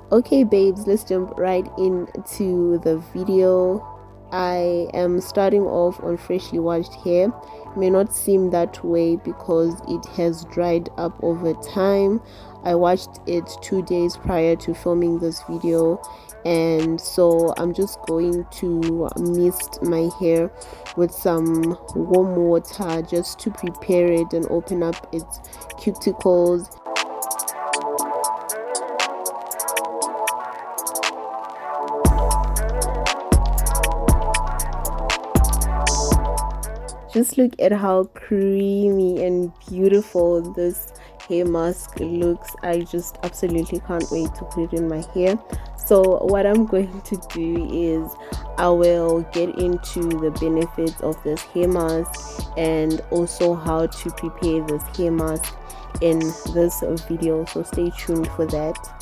Okay babes, let's jump right into the video. I am starting off on freshly washed hair. It may not seem that way because it has dried up over time. I washed it 2 days prior to filming this video, and so I'm just going to mist my hair with some warm water just to prepare it and open up its cuticles. Just look at how creamy and beautiful this hair mask looks. I just absolutely can't wait to put it in my hair. So what I'm going to do is I will get into the benefits of this hair mask and also how to prepare this hair mask in this video, so stay tuned for that.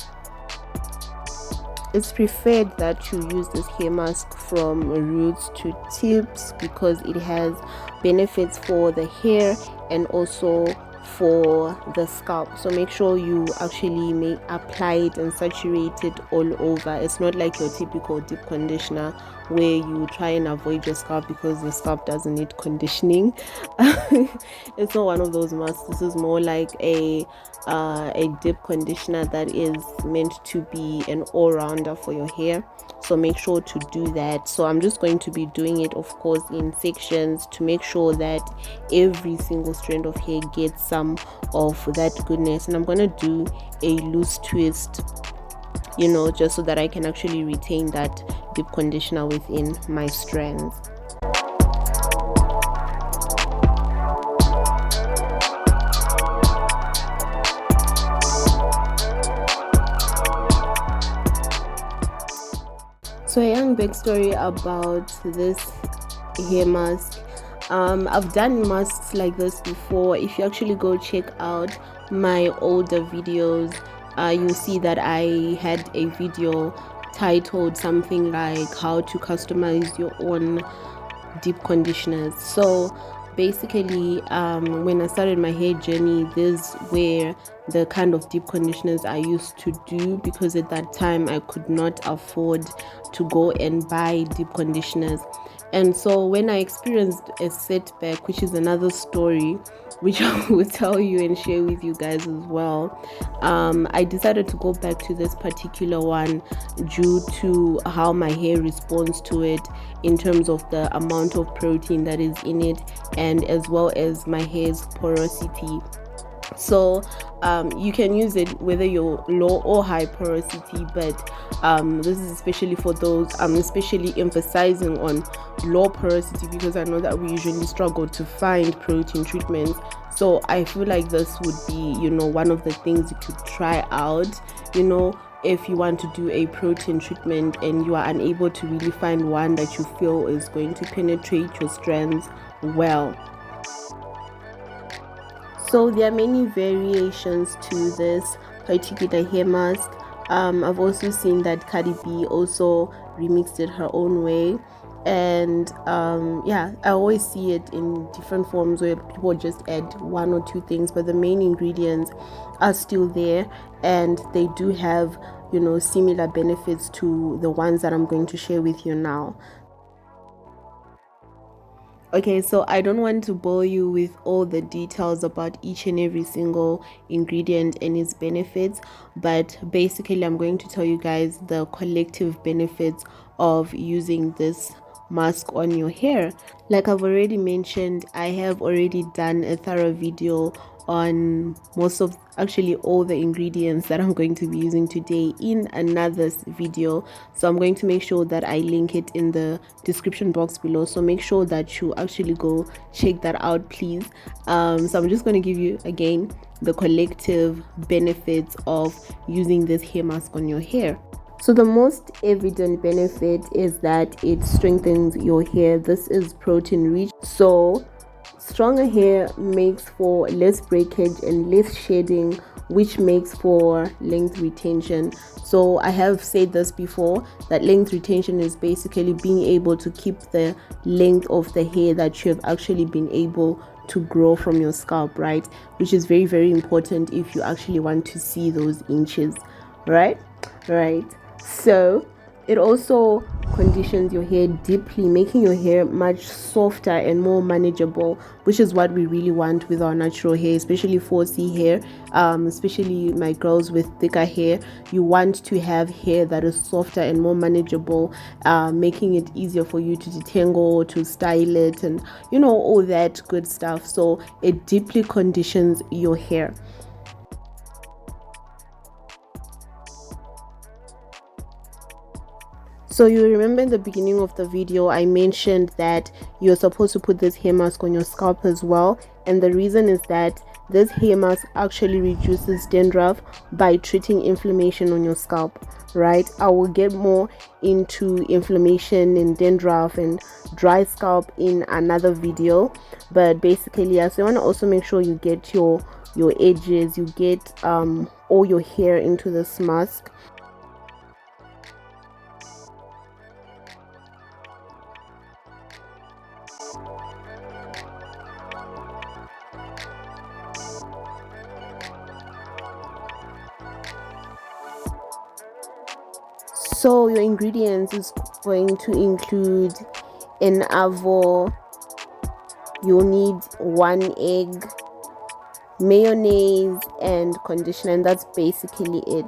It's preferred that you use this hair mask from roots to tips because it has benefits for the hair and also for the scalp. So make sure you actually may apply it and saturate it all over. It's not like your typical deep conditioner where you try and avoid your scalp because your scalp doesn't need conditioning. It's not one of those masks. This is more like a deep conditioner that is meant to be an all-rounder for your hair. So make sure to do that. So I'm just going to be doing it, of course, in sections to make sure that every single strand of hair gets some of that goodness. And I'm going to do a loose twist, you know, just so that I can actually retain that deep conditioner within my strands. So a young backstory about this hair mask. I've done masks like this before. If you actually go check out my older videos, you'll see that I had a video titled something like how to customize your own deep conditioners. So basically, when I started my hair journey, these were the kind of deep conditioners I used to do, because at that time I could not afford to go and buy deep conditioners. And so when I experienced a setback, which is another story which I will tell you and share with you guys as well, I decided to go back to this particular one due to how my hair responds to it in terms of the amount of protein that is in it, and as well as my hair's porosity. So you can use it whether you're low or high porosity, but this is especially for those. I'm especially emphasizing on low porosity because I know that we usually struggle to find protein treatments. So I feel like this would be, you know, one of the things you could try out, you know, if you want to do a protein treatment and you are unable to really find one that you feel is going to penetrate your strands well. So there are many variations to this particular hair mask. I've also seen that Cardi B also remixed it her own way, and yeah, I always see it in different forms where people just add one or two things, but the main ingredients are still there, and they do have, you know, similar benefits to the ones that I'm going to share with you now. Okay, so I don't want to bore you with all the details about each and every single ingredient and its benefits, but basically I'm going to tell you guys the collective benefits of using this mask on your hair. Like I've already mentioned, I have already done a thorough video on most of, actually all the ingredients that I'm going to be using today in another video, so I'm going to make sure that I link it in the description box below, so make sure that you actually go check that out, please. So I'm just going to give you again the collective benefits of using this hair mask on your hair. So the most evident benefit is that it strengthens your hair. This is protein rich, so stronger hair makes for less breakage and less shedding, which makes for length retention. So I have said this before, that length retention is basically being able to keep the length of the hair that you have actually been able to grow from your scalp, right? Which is very, very important if you actually want to see those inches, right? right? So it also conditions your hair deeply, making your hair much softer and more manageable, which is what we really want with our natural hair, especially 4C hair, especially my girls with thicker hair. You want to have hair that is softer and more manageable, making it easier for you to detangle, to style it, and all that good stuff. So it deeply conditions your hair. So you remember in the beginning of the video, I mentioned that you're supposed to put this hair mask on your scalp as well. And the reason is that this hair mask actually reduces dandruff by treating inflammation on your scalp, right? I will get more into inflammation and dandruff and dry scalp in another video. But basically, yeah, so you want to also make sure you get your edges, you get all your hair into this mask. So your ingredients is going to include an avo, you'll need 1 egg, mayonnaise, and conditioner, and that's basically it.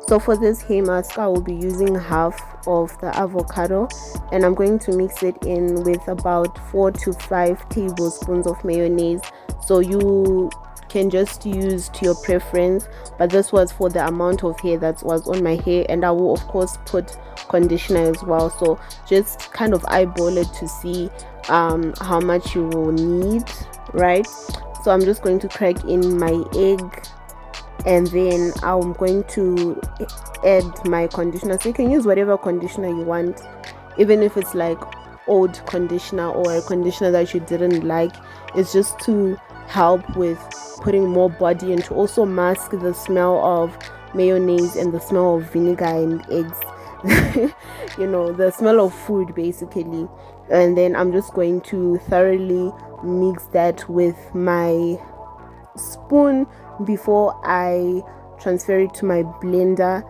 So for this hair mask, I will be using half of the avocado, and I'm going to mix it in with about 4 to 5 tablespoons of mayonnaise. So you can just use to your preference, but this was for the amount of hair that was on my hair, and I will of course put conditioner as well. So just kind of eyeball it to see how much you will need, right? So I'm just going to crack in my egg, and then I'm going to add my conditioner. So you can use whatever conditioner you want, even if it's like old conditioner or a conditioner that you didn't like. It's just to help with putting more body and to also mask the smell of mayonnaise and the smell of vinegar and eggs. The smell of food basically. And then I'm just going to thoroughly mix that with my spoon before I transfer it to my blender.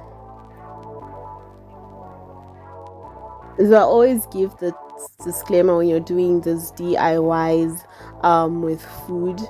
So I always give the disclaimer when you're doing this DIYs with food,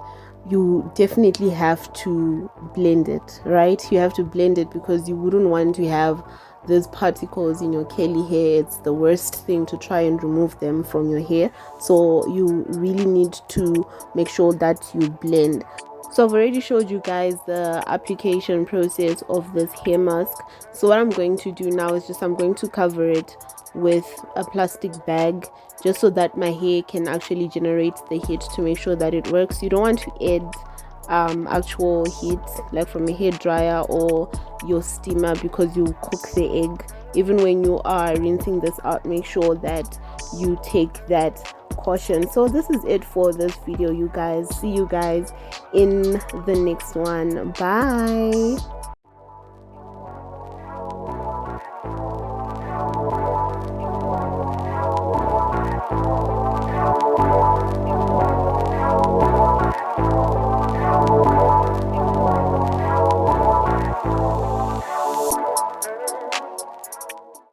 you definitely have to blend it, right? You have to blend it because you wouldn't want to have these particles in your curly hair. It's the worst thing to try and remove them from your hair. So you really need to make sure that you blend. So I've already showed you guys the application process of this hair mask. So what I'm going to do now is I'm going to cover it with a plastic bag, just so that my hair can actually generate the heat to make sure that it works. You don't want to add actual heat like from a hair dryer or your steamer, because you cook the egg. Even when you are rinsing this out, make sure that you take that caution. So this is it for this video, you guys. See you guys in the next one. Bye.